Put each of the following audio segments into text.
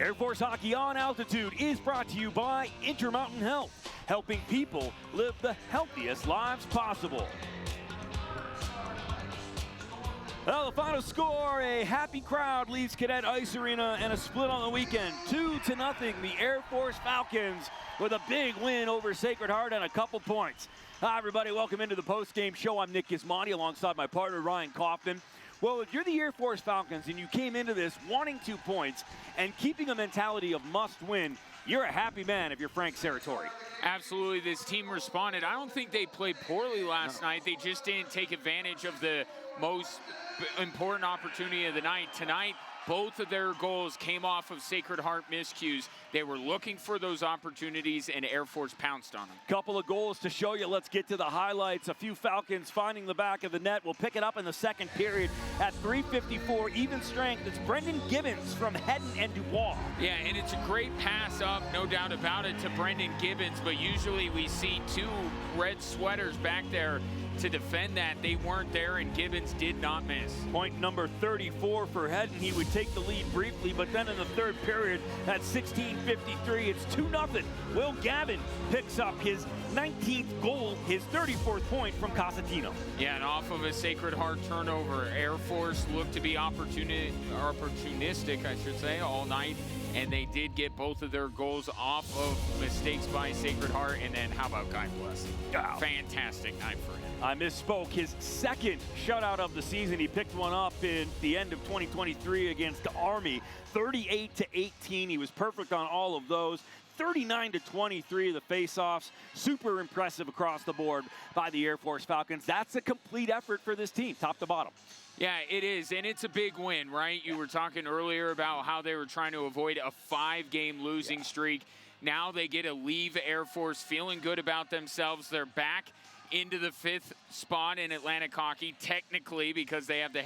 Air Force Hockey on Altitude is brought to you by Intermountain Health, helping people live the healthiest lives possible. Well, the final score, a happy crowd leaves Cadet Ice Arena and a split on the weekend. 2-0, the Air Force Falcons with a big win over Sacred Heart and a couple points. Hi, everybody. Welcome into the post-game show. I'm Nick Gismondi alongside my partner, Ryan Kaufman. Well, if you're the Air Force Falcons and you came into this wanting 2 points and keeping a mentality of must win, you're a happy man if you're Frank Serratori. Absolutely. This team responded. I don't think they played poorly last night. They just didn't take advantage of the most important opportunity of the night. Tonight, both of their goals came off of Sacred Heart miscues. They were looking for those opportunities, and Air Force pounced on them. Couple of goals to show you. Let's get to the highlights. A few Falcons finding the back of the net. We'll pick it up in the second period at 3:54, even strength. It's Brendan Gibbons from Hedden and Dubois. Yeah, and it's a great pass up, no doubt about it, to Brendan Gibbons, but usually we see two red sweaters back there to defend that. They weren't there, and Gibbons did not miss. Point number 34 for Hedden. He would take the lead briefly, but then in the third period at 16:53, it's 2-0. Will Gavin picks up his 19th goal, his 34th point from Casatino. Yeah, and off of a Sacred Heart turnover, Air Force looked to be opportunistic, I should say, all night. And they did get both of their goals off of mistakes by Sacred Heart. And then how about Guy Blessing? Wow. Fantastic night for him. I misspoke. His second shutout of the season. He picked one up in the end of 2023 against the Army. 38-18. He was perfect on all of those. 39-23 of the faceoffs. Super impressive across the board by the Air Force Falcons. That's a complete effort for this team, top to bottom. Yeah, it is, and it's a big win, right? You were talking earlier about how they were trying to avoid a 5-game losing streak. Now they get to leave Air Force feeling good about themselves. They're back into the 5th spot in Atlantic hockey, technically, because they have the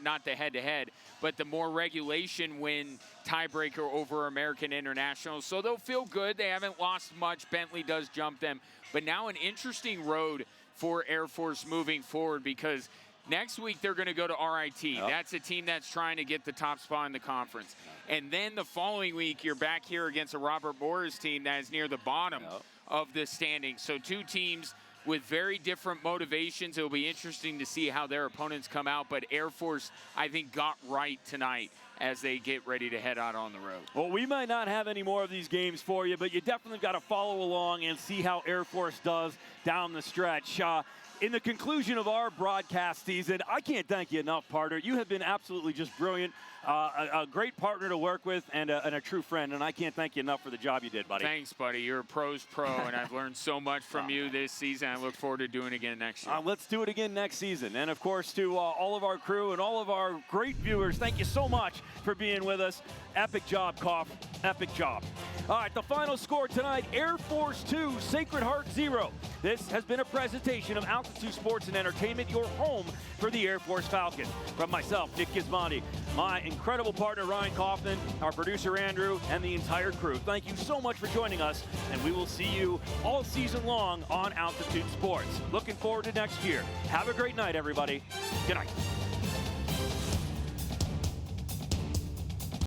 not the head-to-head, but the more regulation win tiebreaker over American International. So they'll feel good. They haven't lost much. Bentley does jump them. But now an interesting road for Air Force moving forward, because next week, they're going to go to RIT. Yep. That's a team that's trying to get the top spot in the conference. And then the following week, you're back here against a Robert Morris team that is near the bottom of the standings. So 2 teams with very different motivations. It'll be interesting to see how their opponents come out. But Air Force, I think, got right tonight as they get ready to head out on the road. Well, we might not have any more of these games for you, but you definitely got to follow along and see how Air Force does down the stretch. In the conclusion of our broadcast season, I can't thank you enough, partner. You have been absolutely just brilliant, a great partner to work with, and a true friend, and I can't thank you enough for the job you did, buddy. Thanks, buddy. You're a pro's pro, and I've learned so much from you this season. I look forward to doing it again next year. Let's do it again next season. And, of course, to all of our crew and all of our great viewers, thank you so much for being with us. Epic job, Koff. Epic job. All right, the final score tonight, Air Force 2, Sacred Heart 0. This has been a presentation of Altitude Sports and Entertainment, your home for the Air Force Falcons. From myself, Nick Gismondi, my incredible partner, Ryan Kaufman, our producer, Andrew, and the entire crew. Thank you so much for joining us, and we will see you all season long on Altitude Sports. Looking forward to next year. Have a great night, everybody. Good night.